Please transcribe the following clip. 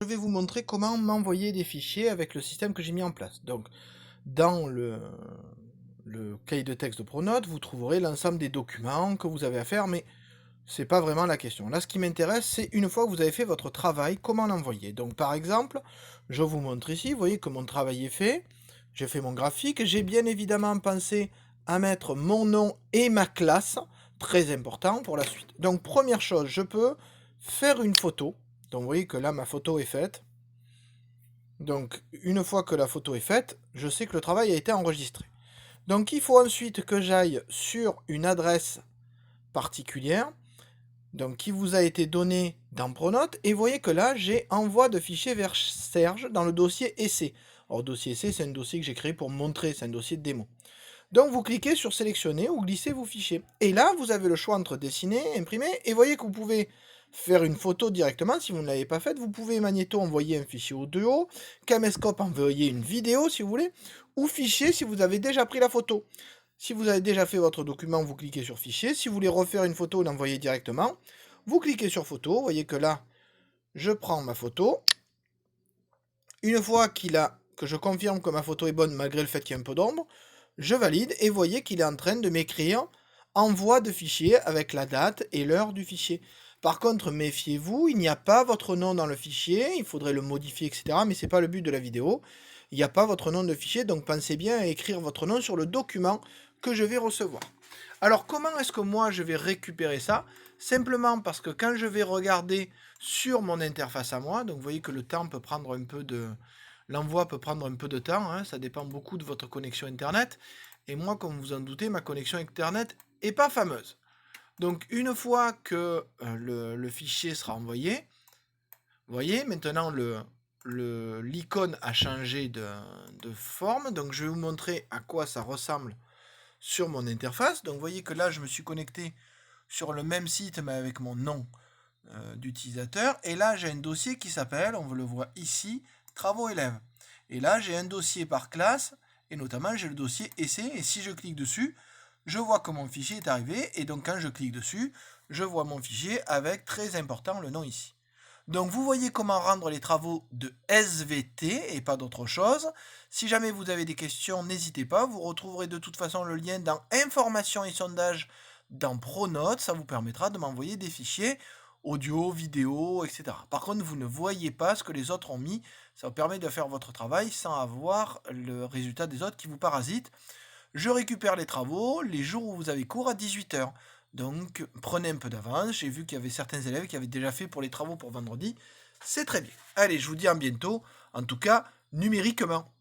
Je vais vous montrer comment m'envoyer des fichiers avec le système que j'ai mis en place. Donc, dans le cahier de texte de Pronote, vous trouverez l'ensemble des documents que vous avez à faire, mais c'est pas vraiment la question. Là, ce qui m'intéresse, c'est une fois que vous avez fait votre travail, comment l'envoyer. Donc, par exemple, je vous montre ici, vous voyez que mon travail est fait, j'ai fait mon graphique, j'ai bien évidemment pensé à mettre mon nom et ma classe, très important pour la suite. Donc, première chose, je peux faire une photo. Donc, vous voyez que là, ma photo est faite. Donc, une fois que la photo est faite, je sais que le travail a été enregistré. Donc, il faut ensuite que j'aille sur une adresse particulière, donc qui vous a été donnée dans Pronote, et vous voyez que là, j'ai envoi de fichier vers Serge dans le dossier essai. Alors, dossier essai, c'est un dossier que j'ai créé pour montrer, c'est un dossier de démo. Donc, vous cliquez sur sélectionner ou glisser vos fichiers. Et là, vous avez le choix entre dessiner, imprimer, et vous voyez que vous pouvez faire une photo directement si vous ne l'avez pas faite. Vous pouvez Magneto envoyer un fichier audio, Camescope envoyer une vidéo si vous voulez, ou fichier si vous avez déjà pris la photo. Si vous avez déjà fait votre document, vous cliquez sur fichier. Si vous voulez refaire une photo et l'envoyer directement, vous cliquez sur photo. Vous voyez que là, je prends ma photo. Une fois que je confirme que ma photo est bonne malgré le fait qu'il y ait un peu d'ombre, je valide et vous voyez qu'il est en train de m'écrire envoi de fichier avec la date et l'heure du fichier. Par contre, méfiez-vous, il n'y a pas votre nom dans le fichier, il faudrait le modifier, etc. Mais ce n'est pas le but de la vidéo. Il n'y a pas votre nom de fichier, donc pensez bien à écrire votre nom sur le document que je vais recevoir. Alors comment est-ce que moi je vais récupérer ça? Simplement parce que quand je vais regarder sur mon interface à moi, donc vous voyez que le temps peut prendre un peu de... L'envoi peut prendre un peu de temps, hein, ça dépend beaucoup de votre connexion Internet. Et moi, comme vous en doutez, ma connexion Internet est pas fameuse. Donc une fois que le fichier sera envoyé, vous voyez, maintenant l'icône a changé de forme. Donc je vais vous montrer à quoi ça ressemble sur mon interface. Donc vous voyez que là, je me suis connecté sur le même site, mais avec mon nom d'utilisateur. Et là, j'ai un dossier qui s'appelle, on le voit ici, travaux élèves. Et là, j'ai un dossier par classe, et notamment, j'ai le dossier essai. Et si je clique dessus, je vois que mon fichier est arrivé. Et donc, quand je clique dessus, je vois mon fichier avec, très important, le nom ici. Donc vous voyez comment rendre les travaux de SVT et pas d'autre chose. Si jamais vous avez des questions, n'hésitez pas. Vous retrouverez de toute façon le lien dans Informations et sondages dans Pronote. Ça vous permettra de m'envoyer des fichiers audio, vidéo, etc. Par contre, vous ne voyez pas ce que les autres ont mis. Ça vous permet de faire votre travail sans avoir le résultat des autres qui vous parasitent. Je récupère les travaux les jours où vous avez cours à 18h. Donc prenez un peu d'avance. J'ai vu qu'il y avait certains élèves qui avaient déjà fait pour les travaux pour vendredi. C'est très bien. Allez, je vous dis à bientôt. En tout cas, numériquement.